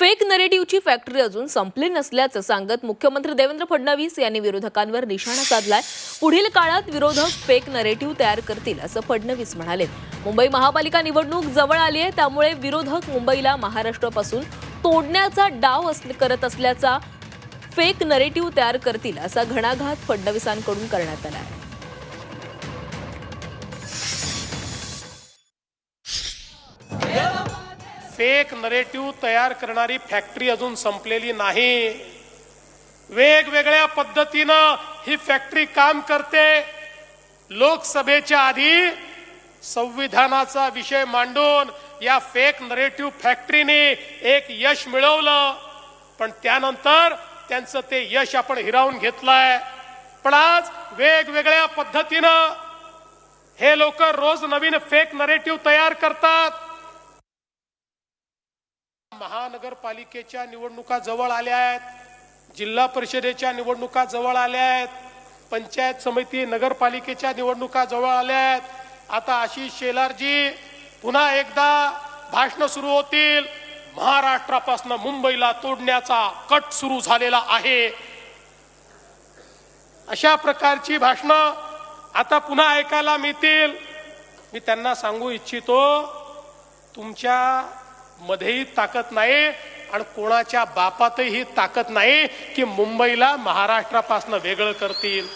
Fake नरेटिव्हची factory अजून संपली नसल्याचं सांगत मुख्यमंत्री देवेंद्र फडणवीस यांनी विरोधकांवर निशाणा साधलाय। पुढील काळात विरोधक फेक नरेटिव्ह तयार करतील असं फडणवीस म्हणाले। मुंबई महापालिका निवडणूक जवळ आली आहे, त्यामुळे विरोधक मुंबईला महाराष्ट्रापासून तोडण्याचा डाव करत असल्याचा फेक नरेटिव्ह तयार करतील असा घणाघात फडणवीसांकडून करण्यात आला आहे। फेक नरेटिव्ह तयार करणारी फॅक्टरी अजून संपलेली नाही। वेगवेगळ्या पद्धतीनं ही फॅक्टरी काम करते। लोकसभेच्या आधी संविधानाचा विषय मांडून या फेक नरेटिव्ह फॅक्टरीने एक यश मिळवलं, पण त्यानंतर त्यांचं ते यश आपण हिरावून घेतलंय। पण आज वेगवेगळ्या पद्धतीनं हे लोक रोज नवीन फेक नरेटिव्ह तयार करतात। महानगरपालिकेच्या निवडणुका जवळ आल्या आहेत, जिल्हा परिषदेच्या निवडणुका जवळ आल्या आहेत, पंचायत समिती नगरपालिकेच्या निवडणुका जवळ आल्या आहेत। आता आशिष शेलारजी पुन्हा एकदा भाषण सुरू होतील। महाराष्ट्रापासून मुंबईला तोडण्याचा कट सुरू झालेला आहे, अशा प्रकारची भाषणं आता पुन्हा ऐकायला मिळतील। मी त्यांना सांगू इच्छितो, तुमच्या मध्येही ताकद नाही आणि कोणाच्या बापातही ताकद नाही की मुंबईला महाराष्ट्रापासून वेगळं करतील।